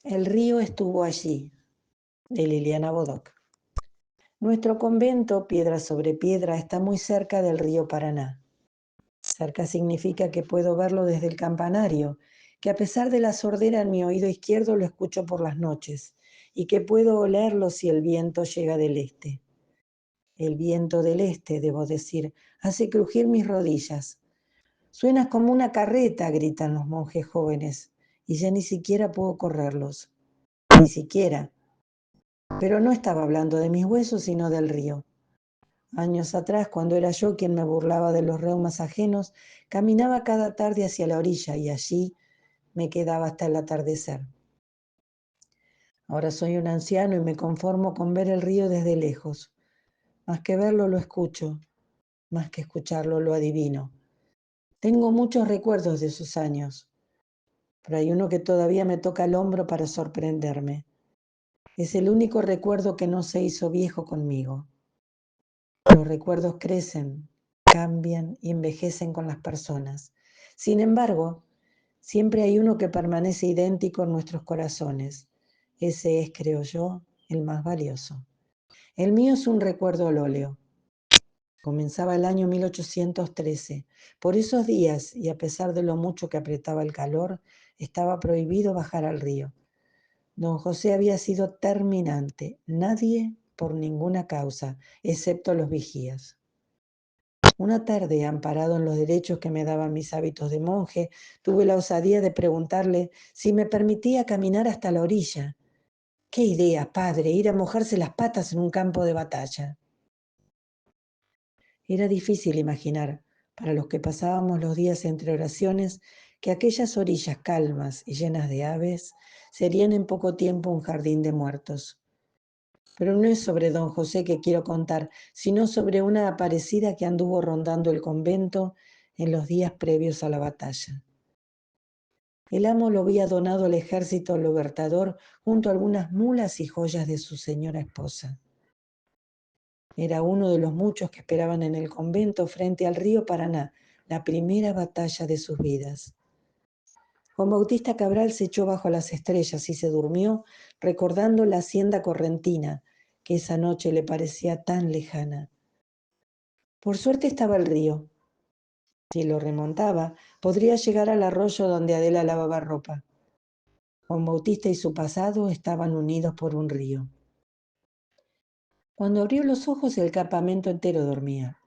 El río estuvo allí, de Liliana Bodoc. Nuestro convento, piedra sobre piedra, está muy cerca del río Paraná. Cerca significa que puedo verlo desde el campanario, que a pesar de la sordera en mi oído izquierdo lo escucho por las noches, y que puedo olerlo si el viento llega del este. El viento del este, debo decir, hace crujir mis rodillas. Suenas como una carreta, gritan los monjes jóvenes, y ya ni siquiera puedo correrlos. Ni siquiera. Pero no estaba hablando de mis huesos, sino del río. Años atrás, cuando era yo quien me burlaba de los reumas ajenos, caminaba cada tarde hacia la orilla y allí me quedaba hasta el atardecer. Ahora soy un anciano y me conformo con ver el río desde lejos. Más que verlo, lo escucho. Más que escucharlo, lo adivino. Tengo muchos recuerdos de esos años, pero hay uno que todavía me toca el hombro para sorprenderme. Es el único recuerdo que no se hizo viejo conmigo. Los recuerdos crecen, cambian y envejecen con las personas. Sin embargo, siempre hay uno que permanece idéntico en nuestros corazones. Ese es, creo yo, el más valioso. El mío es un recuerdo al óleo. Comenzaba el año 1813. Por esos días, y a pesar de lo mucho que apretaba el calor, estaba prohibido bajar al río. Don José había sido terminante. Nadie por ninguna causa, excepto los vigías. Una tarde, amparado en los derechos que me daban mis hábitos de monje, tuve la osadía de preguntarle si me permitía caminar hasta la orilla. ¡Qué idea, padre, ir a mojarse las patas en un campo de batalla! Era difícil imaginar, para los que pasábamos los días entre oraciones, que aquellas orillas calmas y llenas de aves serían en poco tiempo un jardín de muertos. Pero no es sobre don José que quiero contar, sino sobre una aparecida que anduvo rondando el convento en los días previos a la batalla. El amo lo había donado al ejército libertador junto a algunas mulas y joyas de su señora esposa. Era uno de los muchos que esperaban en el convento frente al río Paraná, la primera batalla de sus vidas. Juan Bautista Cabral se echó bajo las estrellas y se durmió recordando la hacienda correntina, que esa noche le parecía tan lejana. Por suerte estaba el río. Si lo remontaba, podría llegar al arroyo donde Adela lavaba ropa. Juan Bautista y su pasado estaban unidos por un río. Cuando abrió los ojos, el campamento entero dormía.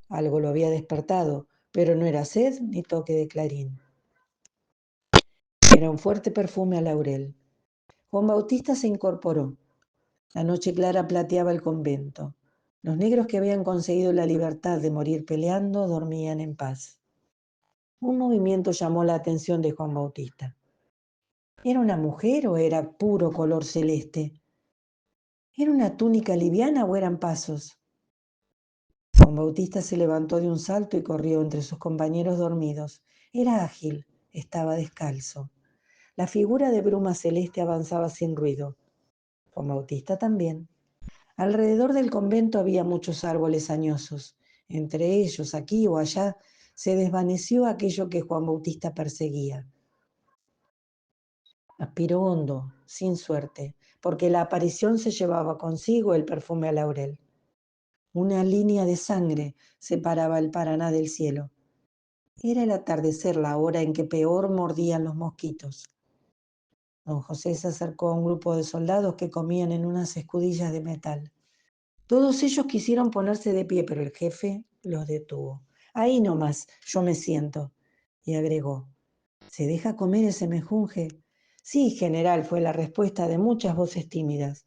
Algo lo había despertado, pero no era sed ni toque de clarín. Era un fuerte perfume a laurel. Juan Bautista se incorporó. La noche clara plateaba el convento. Los negros que habían conseguido la libertad de morir peleando dormían en paz. Un movimiento llamó la atención de Juan Bautista. ¿Era una mujer o era puro color celeste? ¿Era una túnica liviana o eran pasos? Juan Bautista se levantó de un salto y corrió entre sus compañeros dormidos. Era ágil, estaba descalzo. La figura de bruma celeste avanzaba sin ruido. Juan Bautista también. Alrededor del convento había muchos árboles añosos. Entre ellos, aquí o allá, se desvaneció aquello que Juan Bautista perseguía. Aspiró hondo, sin suerte, porque la aparición se llevaba consigo el perfume a laurel. Una línea de sangre separaba el Paraná del cielo. Era el atardecer la hora en que peor mordían los mosquitos. Don José se acercó a un grupo de soldados que comían en unas escudillas de metal. Todos ellos quisieron ponerse de pie, pero el jefe los detuvo. Ahí nomás, yo me siento. Y agregó, ¿se deja comer ese mejunje? Sí, general, fue la respuesta de muchas voces tímidas.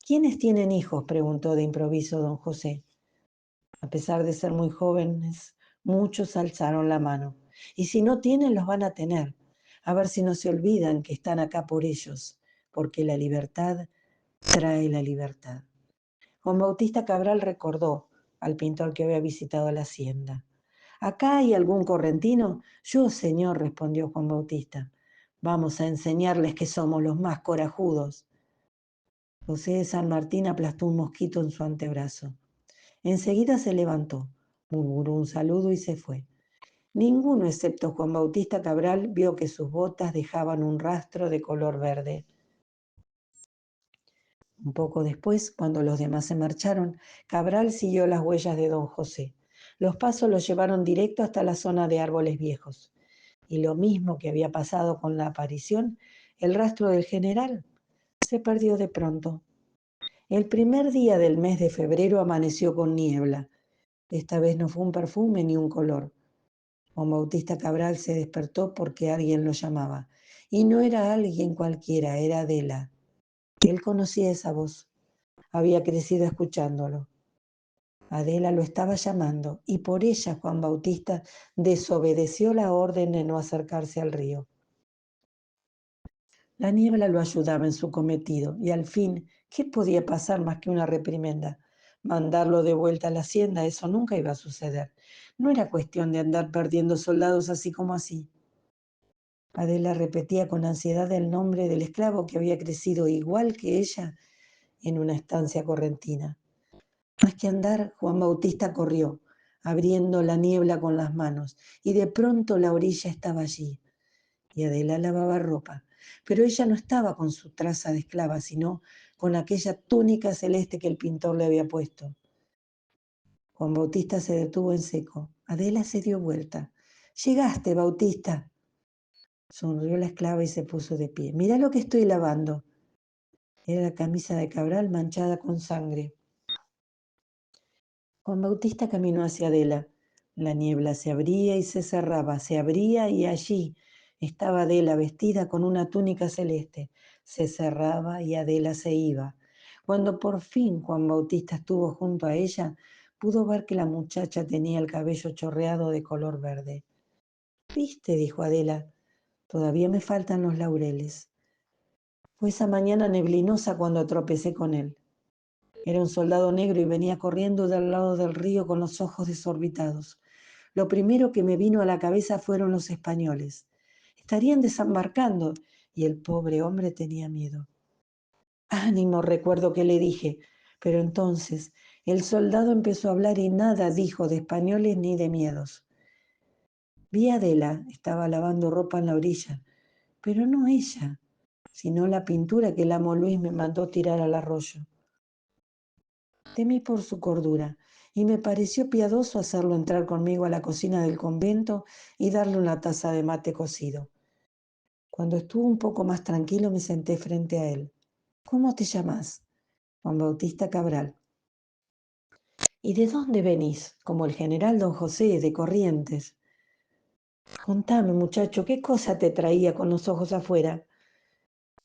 ¿Quiénes tienen hijos?, preguntó de improviso don José. A pesar de ser muy jóvenes, muchos alzaron la mano. Y si no tienen, los van a tener. A ver si no se olvidan que están acá por ellos, porque la libertad trae la libertad. Juan Bautista Cabral recordó al pintor que había visitado la hacienda. ¿Acá hay algún correntino? Yo, señor, respondió Juan Bautista. Vamos a enseñarles que somos los más corajudos. José de San Martín aplastó un mosquito en su antebrazo. Enseguida se levantó, murmuró un saludo y se fue. Ninguno excepto Juan Bautista Cabral vio que sus botas dejaban un rastro de color verde. Un poco después, cuando los demás se marcharon, Cabral siguió las huellas de don José. Los pasos los llevaron directo hasta la zona de árboles viejos. Y lo mismo que había pasado con la aparición, el rastro del general se perdió de pronto. El primer día del mes de febrero amaneció con niebla. Esta vez no fue un perfume ni un color. Juan Bautista Cabral se despertó porque alguien lo llamaba. Y no era alguien cualquiera, era Adela. Él conocía esa voz. Había crecido escuchándolo. Adela lo estaba llamando y por ella Juan Bautista desobedeció la orden de no acercarse al río. La niebla lo ayudaba en su cometido y al fin, ¿qué podía pasar más que una reprimenda? Mandarlo de vuelta a la hacienda, eso nunca iba a suceder. No era cuestión de andar perdiendo soldados así como así. Adela repetía con ansiedad el nombre del esclavo que había crecido igual que ella en una estancia correntina. Más que andar, Juan Bautista corrió, abriendo la niebla con las manos, y de pronto la orilla estaba allí. Y Adela lavaba ropa, pero ella no estaba con su traza de esclava, sino con aquella túnica celeste que el pintor le había puesto. Juan Bautista se detuvo en seco. Adela se dio vuelta. «Llegaste, Bautista». Sonrió la esclava y se puso de pie. «Mirá lo que estoy lavando». Era la camisa de Cabral manchada con sangre. Juan Bautista caminó hacia Adela. La niebla se abría y se cerraba, se abría y allí estaba Adela vestida con una túnica celeste. Se cerraba y Adela se iba. Cuando por fin Juan Bautista estuvo junto a ella, pudo ver que la muchacha tenía el cabello chorreado de color verde. «¿Viste?», dijo Adela, «todavía me faltan los laureles». Fue esa mañana neblinosa cuando tropecé con él. Era un soldado negro y venía corriendo del lado del río con los ojos desorbitados. Lo primero que me vino a la cabeza fueron los españoles. Estarían desembarcando y el pobre hombre tenía miedo. «Ánimo», recuerdo que le dije, pero entonces el soldado empezó a hablar y nada dijo de españoles ni de miedos. Vi a Adela, estaba lavando ropa en la orilla, pero no ella, sino la pintura que el amo Luis me mandó tirar al arroyo. Temí por su cordura y me pareció piadoso hacerlo entrar conmigo a la cocina del convento y darle una taza de mate cocido. Cuando estuvo un poco más tranquilo me senté frente a él. «¿Cómo te llamas?» «Juan Bautista Cabral». «¿Y de dónde venís?» «Como el general don José, de Corrientes». «Contame, muchacho, ¿qué cosa te traía con los ojos afuera?»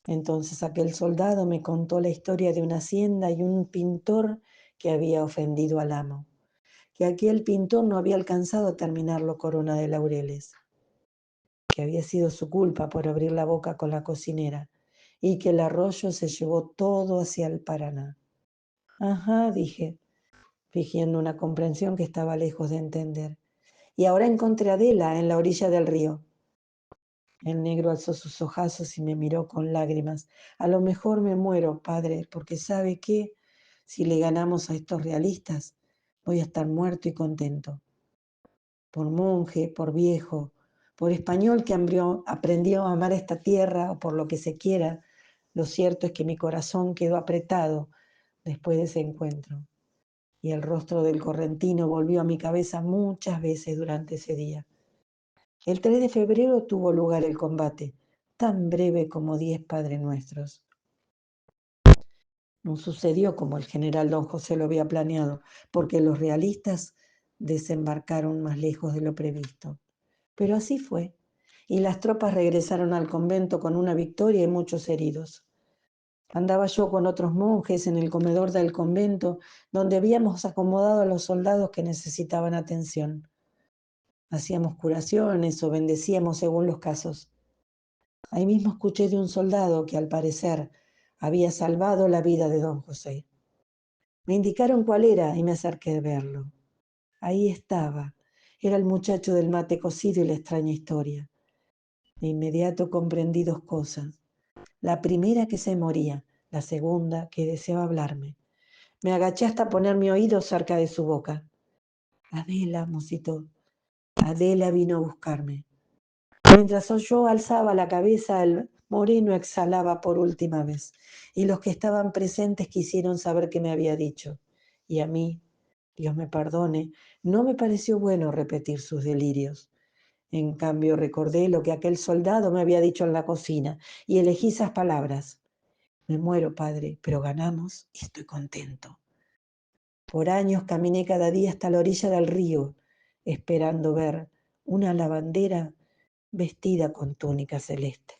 Entonces aquel soldado me contó la historia de una hacienda y un pintor que había ofendido al amo, que aquel pintor no había alcanzado a terminarlo Corona de Laureles, que había sido su culpa por abrir la boca con la cocinera y que el arroyo se llevó todo hacia el Paraná. «Ajá», dije, fingiendo una comprensión que estaba lejos de entender. «Y ahora encontré a Adela en la orilla del río». El negro alzó sus ojazos y me miró con lágrimas. «A lo mejor me muero, padre, porque ¿sabe qué? Si le ganamos a estos realistas, voy a estar muerto y contento. Por monje, por viejo, por español que aprendió a amar esta tierra o por lo que se quiera, lo cierto es que mi corazón quedó apretado después de ese encuentro. Y el rostro del correntino volvió a mi cabeza muchas veces durante ese día. El 3 de febrero tuvo lugar el combate, tan breve como 10 Padres Nuestros. No sucedió como el general don José lo había planeado, porque los realistas desembarcaron más lejos de lo previsto. Pero así fue, y las tropas regresaron al convento con una victoria y muchos heridos. Andaba yo con otros monjes en el comedor del convento, donde habíamos acomodado a los soldados que necesitaban atención. Hacíamos curaciones o bendecíamos según los casos. Ahí mismo escuché de un soldado que al parecer había salvado la vida de don José. Me indicaron cuál era y me acerqué a verlo. Ahí estaba. Era el muchacho del mate cocido y la extraña historia. De inmediato comprendí dos cosas. La primera, que se moría. La segunda, que deseaba hablarme. Me agaché hasta poner mi oído cerca de su boca. «Adela», musitó, Adela vino a buscarme. Mientras yo alzaba la cabeza, el moreno exhalaba por última vez, y los que estaban presentes quisieron saber qué me había dicho. Y a mí, Dios me perdone, no me pareció bueno repetir sus delirios. En cambio, recordé lo que aquel soldado me había dicho en la cocina y elegí esas palabras. Me muero, padre, pero ganamos y estoy contento. Por años caminé cada día hasta la orilla del río, esperando ver una lavandera vestida con túnica celeste.